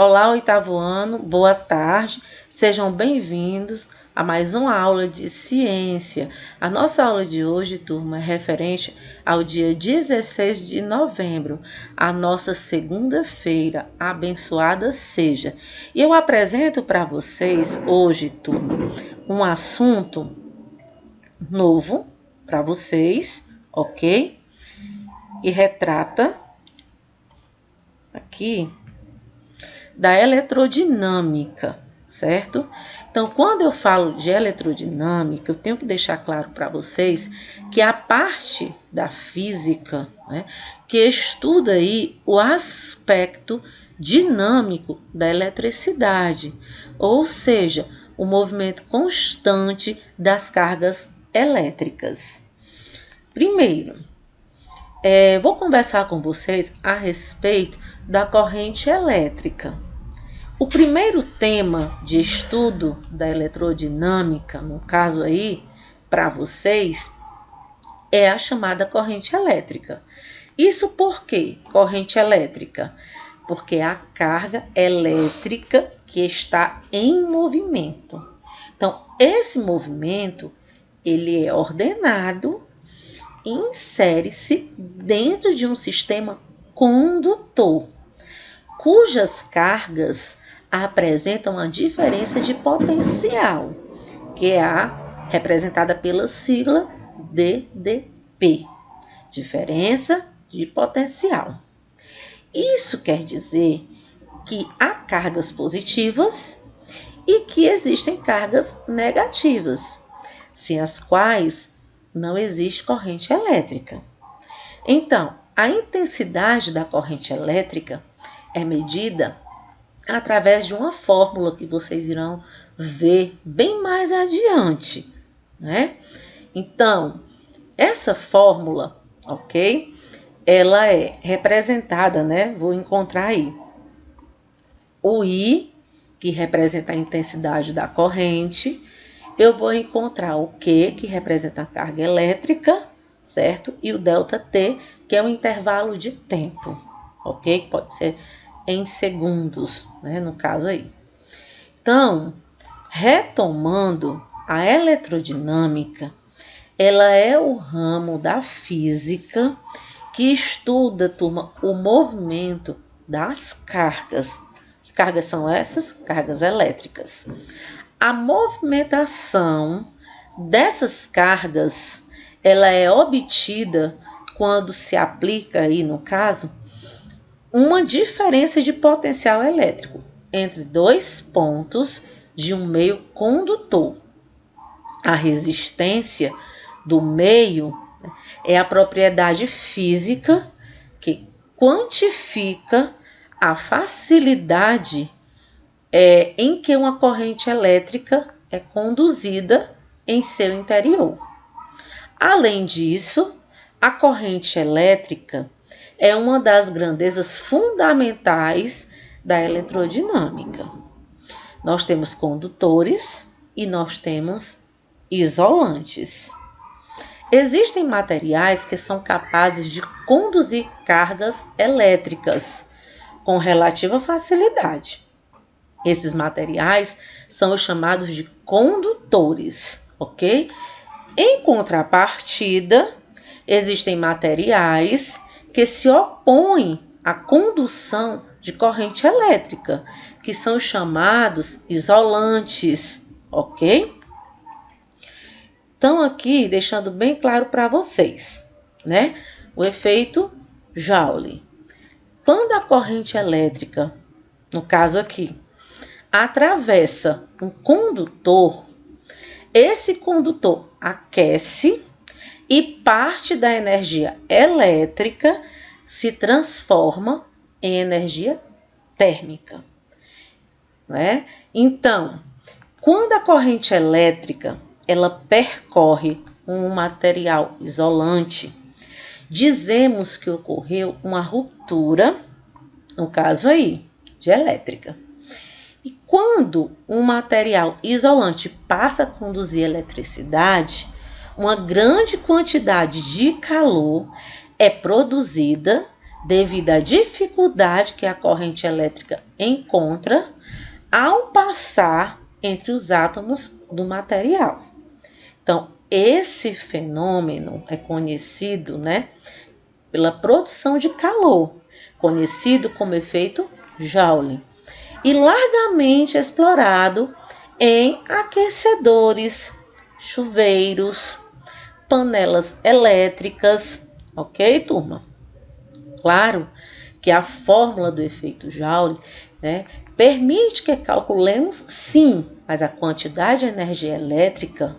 Olá, oitavo ano, boa tarde, sejam bem-vindos a mais uma aula de ciência. A nossa aula de hoje, turma, é referente ao dia 16 de novembro, a nossa segunda-feira, abençoada seja. E eu apresento para vocês hoje, turma, um assunto novo para vocês, ok? E retrata aqui da eletrodinâmica, certo? Então, quando eu falo de eletrodinâmica, eu tenho que deixar claro para vocês que a parte da física, né, que estuda aí o aspecto dinâmico da eletricidade, ou seja, o movimento constante das cargas elétricas. Primeiro, vou conversar com vocês a respeito da corrente elétrica. O primeiro tema de estudo da eletrodinâmica, no caso aí, para vocês, é a chamada corrente elétrica. Isso por quê? Corrente elétrica? Porque é a carga elétrica que está em movimento. Então, esse movimento, ele é ordenado e insere-se dentro de um sistema condutor, cujas cargas apresentam a diferença de potencial, que é a representada pela sigla DDP, diferença de potencial. Isso quer dizer que há cargas positivas e que existem cargas negativas, sem as quais não existe corrente elétrica. Então, a intensidade da corrente elétrica é medida através de uma fórmula que vocês irão ver bem mais adiante, né? Então, essa fórmula, ok? Ela é representada, né? Vou encontrar aí o I, que representa a intensidade da corrente. Eu vou encontrar o Q, que representa a carga elétrica, certo? E o ΔT, que é o intervalo de tempo, ok? Que pode ser em segundos, né, no caso aí. Então, retomando, a eletrodinâmica, ela é o ramo da física que estuda, turma, o movimento das cargas. Que cargas são essas? Cargas elétricas. A movimentação dessas cargas, ela é obtida quando se aplica aí, no caso, uma diferença de potencial elétrico entre dois pontos de um meio condutor. A resistência do meio é a propriedade física que quantifica a facilidade em que uma corrente elétrica é conduzida em seu interior. Além disso, a corrente elétrica é uma das grandezas fundamentais da eletrodinâmica. Nós temos condutores e nós temos isolantes. Existem materiais que são capazes de conduzir cargas elétricas com relativa facilidade. Esses materiais são os chamados de condutores, ok? Em contrapartida, existem materiais que se opõem à condução de corrente elétrica, que são chamados isolantes, ok? Então, aqui, deixando bem claro para vocês, né? O efeito Joule. Quando a corrente elétrica, no caso aqui, atravessa um condutor, esse condutor aquece e parte da energia elétrica se transforma em energia térmica, né? Então, quando a corrente elétrica ela percorre um material isolante, dizemos que ocorreu uma ruptura, no caso aí, de elétrica. E quando um material isolante passa a conduzir uma grande quantidade de calor é produzida devido à dificuldade que a corrente elétrica encontra ao passar entre os átomos do material. Então, esse fenômeno é conhecido, né, pela produção de calor, conhecido como efeito Joule, e largamente explorado em aquecedores, chuveiros, panelas elétricas, ok, turma? Claro que a fórmula do efeito Joule, né, permite que calculemos, sim, mas a quantidade de energia elétrica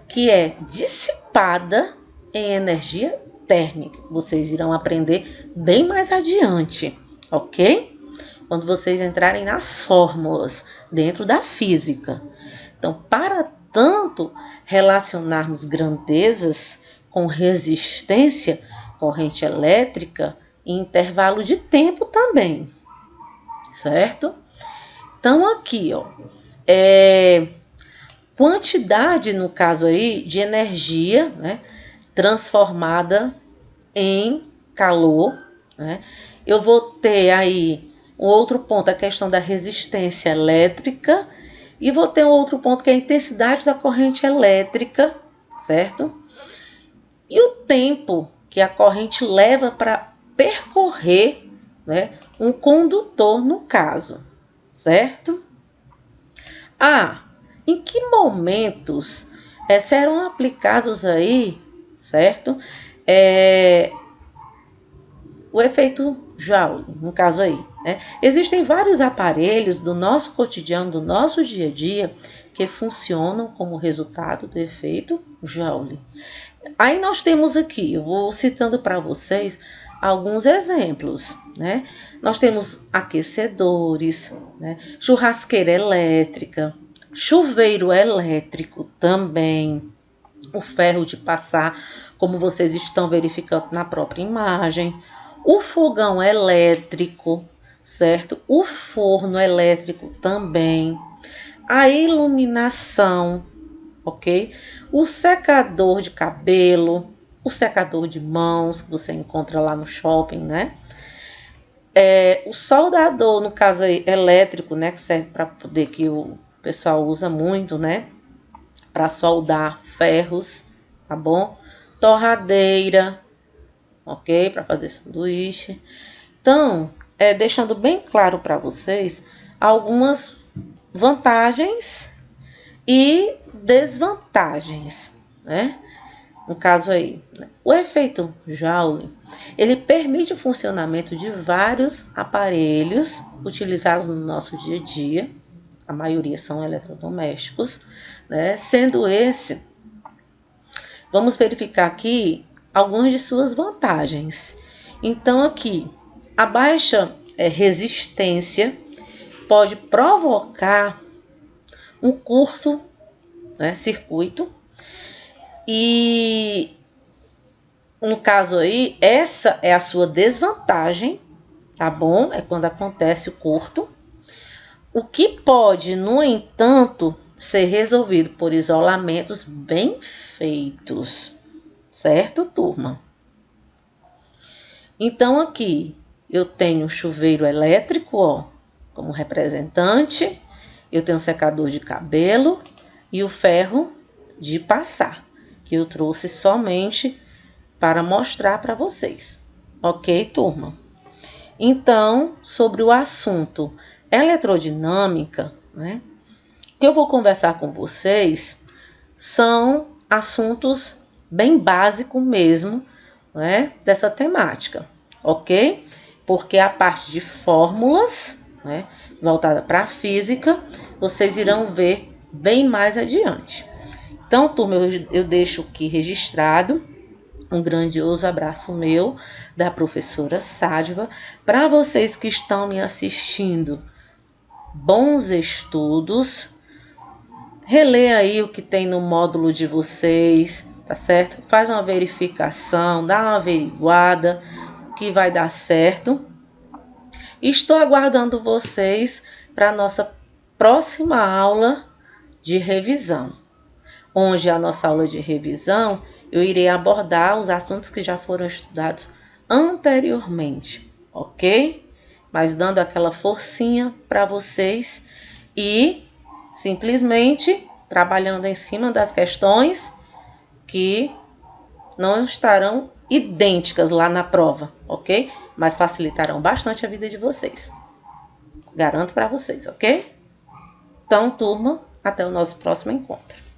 que é dissipada em energia térmica. Vocês irão aprender bem mais adiante, ok? Quando vocês entrarem nas fórmulas dentro da física. Então, para tanto relacionarmos grandezas com resistência, corrente elétrica e intervalo de tempo também, certo? Então, aqui, ó, quantidade, no caso aí, de energia, né, transformada em calor, né? Eu vou ter aí um outro ponto, a questão da resistência elétrica, e vou ter um outro ponto que é a intensidade da corrente elétrica, certo? E o tempo que a corrente leva para percorrer, né, um condutor no caso, certo? Em que momentos serão aplicados aí, certo? O efeito Joule, no caso aí, né? Existem vários aparelhos do nosso cotidiano, do nosso dia a dia, que funcionam como resultado do efeito Joule. Aí nós temos aqui, eu vou citando para vocês alguns exemplos, né? Nós temos aquecedores, né? Churrasqueira elétrica, chuveiro elétrico também, o ferro de passar, como vocês estão verificando na própria imagem, o fogão elétrico, certo? O forno elétrico também, a iluminação, ok? O secador de cabelo, o secador de mãos, que você encontra lá no shopping, né? O soldador, no caso aí, elétrico, né? Que serve para poder, que o pessoal usa muito, né? Para soldar ferros, tá bom? Torradeira, ok? Para fazer sanduíche. Então, deixando bem claro para vocês algumas vantagens e desvantagens, né? No caso aí, né? O efeito Joule, ele permite o funcionamento de vários aparelhos utilizados no nosso dia a dia, a maioria são eletrodomésticos, né? Sendo esse, vamos verificar aqui algumas de suas vantagens. Então, aqui, a baixa resistência pode provocar um curto, né, circuito, e no caso aí, essa é a sua desvantagem, tá bom? É quando acontece o curto. O que pode, no entanto, ser resolvido por isolamentos bem feitos, certo, turma? Então, aqui eu tenho chuveiro elétrico, ó, como representante, eu tenho secador de cabelo e o ferro de passar, que eu trouxe somente para mostrar para vocês, ok, turma? Então, sobre o assunto eletrodinâmica, né, que eu vou conversar com vocês, são assuntos bem básicos mesmo, né, dessa temática, ok? Porque a parte de fórmulas, né, voltada para a física, vocês irão ver bem mais adiante. Então, turma, eu deixo aqui registrado um grandioso abraço meu, da professora Sádiva, para vocês que estão me assistindo. Bons estudos. Relê aí o que tem no módulo de vocês, tá certo? Faz uma verificação, dá uma averiguada, que vai dar certo. Estou aguardando vocês para a nossa próxima aula de revisão. Onde a nossa aula de revisão, eu irei abordar os assuntos que já foram estudados anteriormente, ok? Mas dando aquela forcinha para vocês e simplesmente trabalhando em cima das questões que não estarão idênticas lá na prova, ok? Mas facilitarão bastante a vida de vocês. Garanto para vocês, ok? Então, turma, até o nosso próximo encontro.